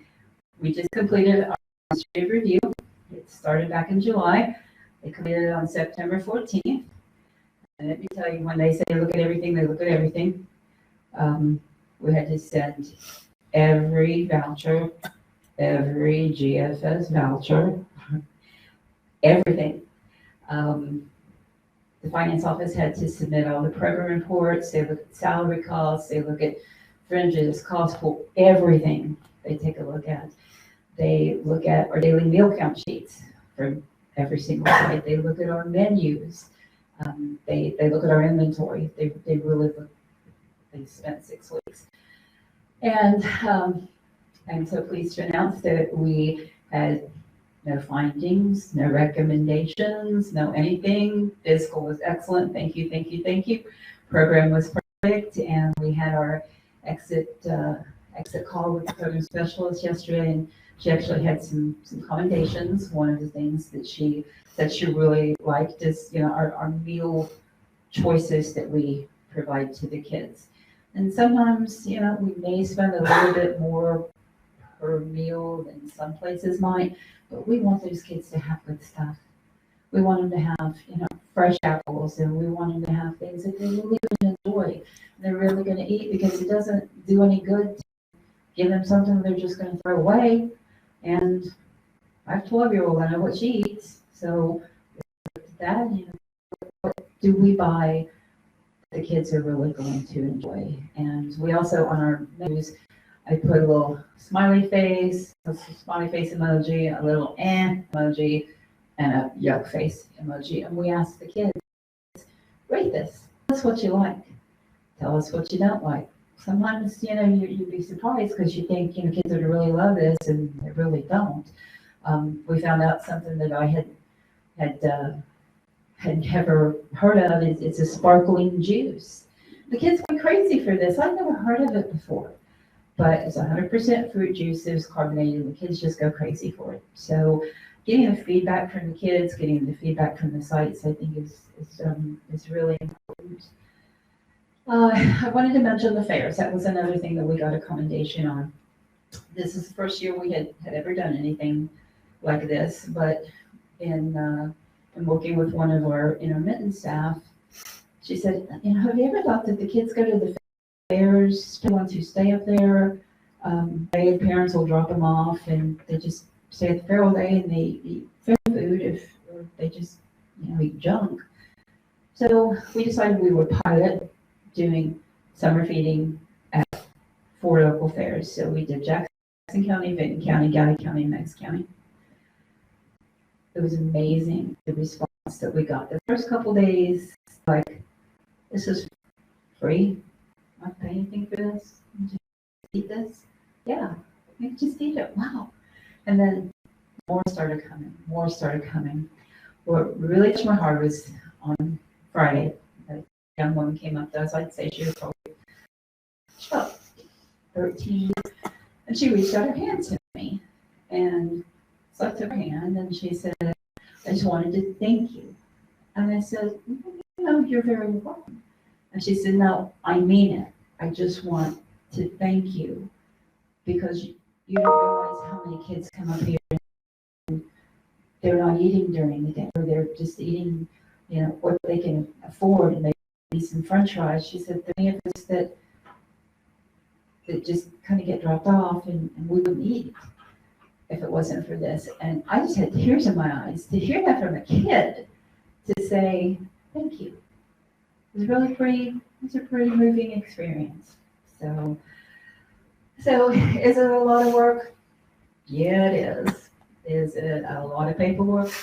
we just completed our administrative review. It started back in July. They completed it on September 14th. And let me tell you, when they say look at everything, they look at everything. We had to send every voucher, every GFS voucher, everything. The finance office had to submit all the program reports. They look at salary costs. They look at fringes, cost for everything. They take a look at. They look at our daily meal count sheets for every single site. They look at our menus. They look at our inventory. They really look. They spent 6 weeks, and I'm so pleased to announce that we had no findings, no recommendations, no anything. Fiscal was excellent. Thank you, thank you, thank you. Program was perfect, and we had our exit call with the program specialist yesterday, and she actually had some commendations. One of the things that she really liked is, our meal choices that we provide to the kids. And sometimes, we may spend a little bit more per meal than some places might, but we want those kids to have good stuff. We want them to have, fresh apples, and we want them to have things that they're really going to enjoy. They're really going to eat, because it doesn't do any good to give them something they're just going to throw away. And I have a 12-year-old, I know what she eats. So that, what do we buy the kids are really going to enjoy? And we also, on our menus, I put a little smiley face emoji, a little emoji, and a yuck face emoji. And we ask the kids, rate this. Tell us what you like. Tell us what you don't like. Sometimes, you'd be surprised, because you think, kids would really love this, and they really don't. We found out something that I had never heard of. It's a sparkling juice. The kids went crazy for this. I'd never heard of it before. But it's 100% fruit juice. It's carbonated, and the kids just go crazy for it. So getting the feedback from the kids, getting the feedback from the sites, I think is really important. I wanted to mention the fairs. That was another thing that we got a commendation on. This is the first year we had ever done anything like this, but in working with one of our intermittent staff, she said, have you ever thought that the kids go to the fairs, the ones who stay up there, their parents will drop them off, and they just stay at the fair all day, and they eat fair food, or they just, eat junk. So we decided we would pilot doing summer feeding at 4 local fairs. So we did Jackson County, Vinton County, Gowdy County, and Meigs County. It was amazing, the response that we got. The first couple days, like, this is free. I don't pay anything for this. You just eat this. Yeah, you can just eat it. Wow. And then more started coming. What really touched my heart was on Friday. A young woman came up to us. I'd say she was probably about 13. And she reached out her hand to me. And so I took her hand, and she said, I just wanted to thank you. And I said, you're very welcome. And she said, no, I mean it. I just want to thank you, because you don't realize how many kids come up here and they're not eating during the day, or they're just eating, what they can afford, and they eat some French fries. She said, there are many of us that just kind of get dropped off, and we wouldn't eat if it wasn't for this. And I just had tears in my eyes to hear that from a kid, to say thank you. It was really pretty. It's a pretty moving experience. So is it a lot of work? Yeah, it is. Is it a lot of paperwork?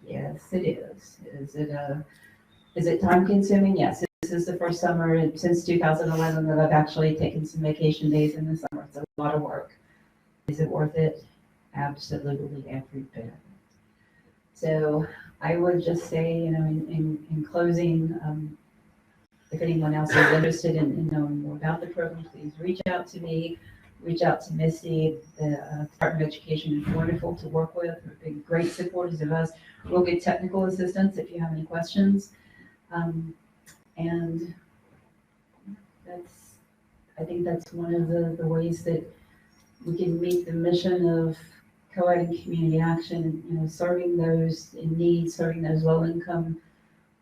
Yes, it is. Is it time consuming? Yes. This is the first summer since 2011 that I've actually taken some vacation days in the summer. It's a lot of work. Is it worth it? Absolutely every bit. So I would just say, in closing, if anyone else is interested in knowing more about the program, please reach out to me, reach out to Misty. The Department of Education is wonderful to work with. They've been great supporters of us. We'll get technical assistance if you have any questions. And I think that's one of the ways that we can meet the mission of co-ed and community action, serving those in need, serving those low-income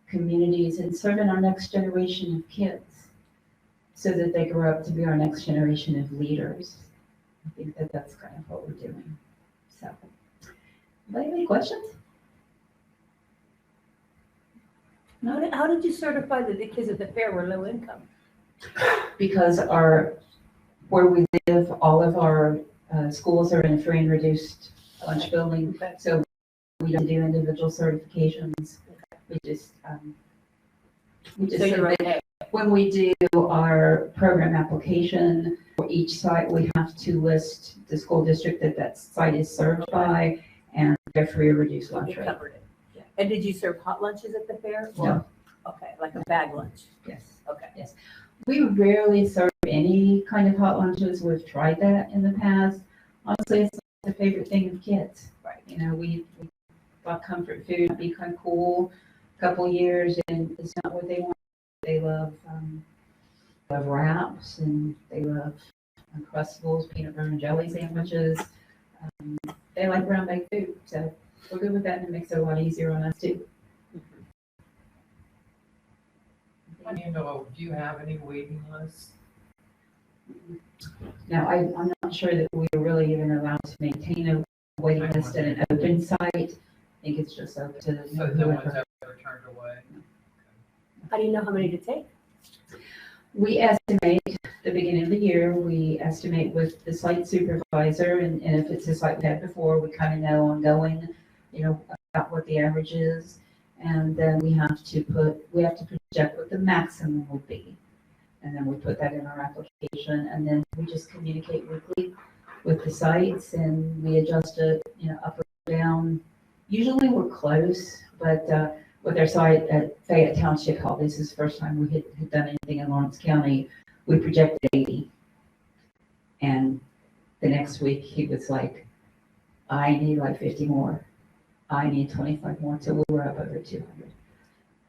communities, and serving our next generation of kids so that they grow up to be our next generation of leaders. I think that that's kind of what we're doing. So, anybody have any questions? How did you certify that the kids at the fair were low income? Because where we live, all of our schools are in a free and reduced lunch building, Okay. so we don't do individual certifications. We just So you're submit- okay. when we do our program application for each site, we have to list the school district that site is served by and their free or reduced lunch You rate. covered it. And did you serve hot lunches at the fair? No. Okay, like a bag lunch. Yes. Okay. We rarely serve any kind of hot lunches. We've tried that in the past. Honestly, it's not the favorite thing of kids. Right. We thought comfort food would be kind of cool a couple years, and it's not what they want. They love wraps, and they love Uncrustables, peanut butter and jelly sandwiches. They like brown baked food, so we're good with that, and it makes it a lot easier on us too. Do you have any waiting lists? Now, I'm not sure that we're really even allowed to maintain a waiting list at an open site. I think it's just up to So no one's whoever. ever turned away? How do you know how many to take? We estimate, the beginning of the year, we estimate with the site supervisor, and if it's a site we had before, we kind of know ongoing, about what the average is. And then we have to project what the maximum would be. And then we put that in our application, and then we just communicate weekly with the sites, and we adjust it, up or down. Usually we're close, but with our site at Fayette Township Hall, this is the first time we had done anything in Lawrence County, we projected 80. And the next week he was like, I need like 50 more. I need 25 more, so we were up over 200.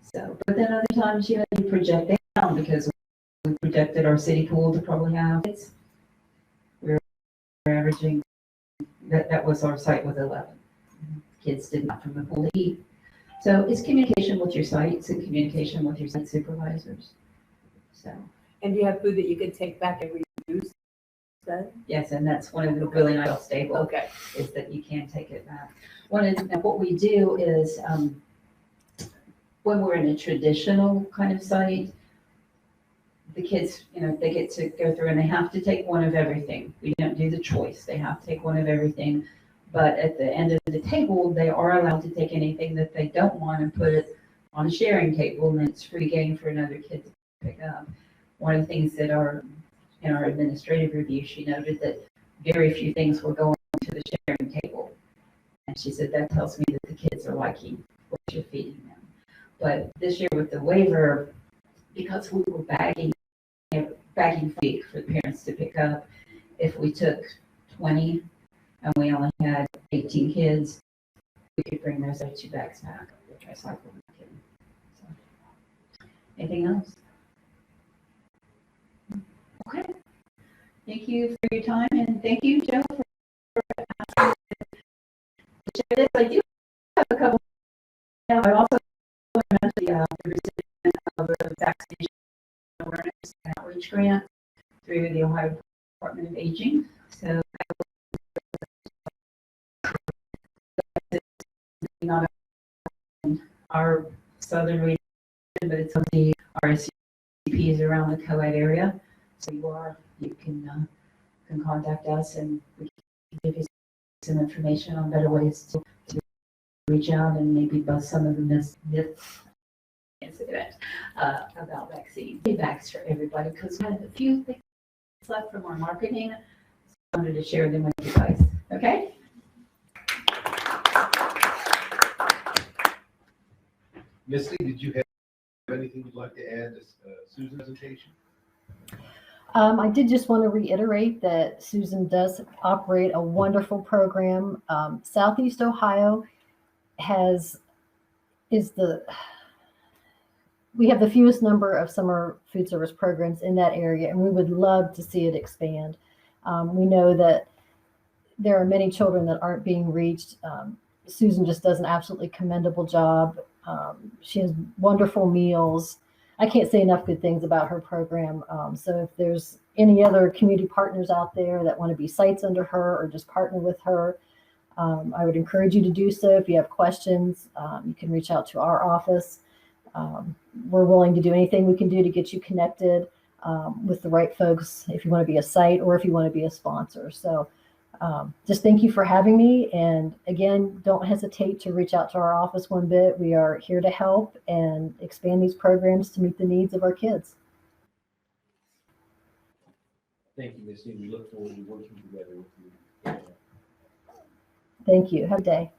So, but then other times, you project down because we projected our city pool to probably have, we're averaging, that was our site with 11. Kids did not from the pool to eat. So it's communication with your sites and communication with your site supervisors. So, And do you have food that you could take back and reuse then? yes, and that's one of the really nice stable. Okay. Is that you can take it back. What we do is, when we're in a traditional kind of site, the kids, they get to go through and they have to take one of everything. We don't do the choice. They have to take one of everything. But at the end of the table, they are allowed to take anything that they don't want and put it on a sharing table, and it's free game for another kid to pick up. One of the things that in our administrative review, she noted that very few things were going to the sharing table. And she said, that tells me that the kids are liking what you're feeding them. But this year with the waiver, because we were bagging food for the parents to pick up, if we took 20 and we only had 18 kids, we could bring those 2 bags back. Recycle them. So, anything else? Okay. Thank you for your time, and thank you, Joe, for asking me to share this. I do have a couple. I also want to mention the recipient of the vaccination awareness and outreach grant through the Ohio Department of Aging. So not in our southern region, but it's on the RSVPs around the co-ed area. So you can contact us, and we can give you some information on better ways to reach out and maybe bust some of the myths about vaccine feedbacks for everybody, because we had a few things left from our marketing. So I wanted to share them with you guys. Okay. Misty, did you have anything you'd like to add to Susan's presentation? I did just want to reiterate that Susan does operate a wonderful program. Southeast Ohio is the we have the fewest number of summer food service programs in that area, and we would love to see it expand. We know that there are many children that aren't being reached. Susan just does an absolutely commendable job. She has wonderful meals. I can't say enough good things about her program. So if there's any other community partners out there that want to be sites under her or just partner with her, I would encourage you to do so. If you have questions, you can reach out to our office. We're willing to do anything we can do to get you connected with the right folks if you want to be a site or if you want to be a sponsor. So just thank you for having me. And again, don't hesitate to reach out to our office one bit. We are here to help and expand these programs to meet the needs of our kids. Thank you, Misty. We look forward to working together with you. Thank you. Have a good day.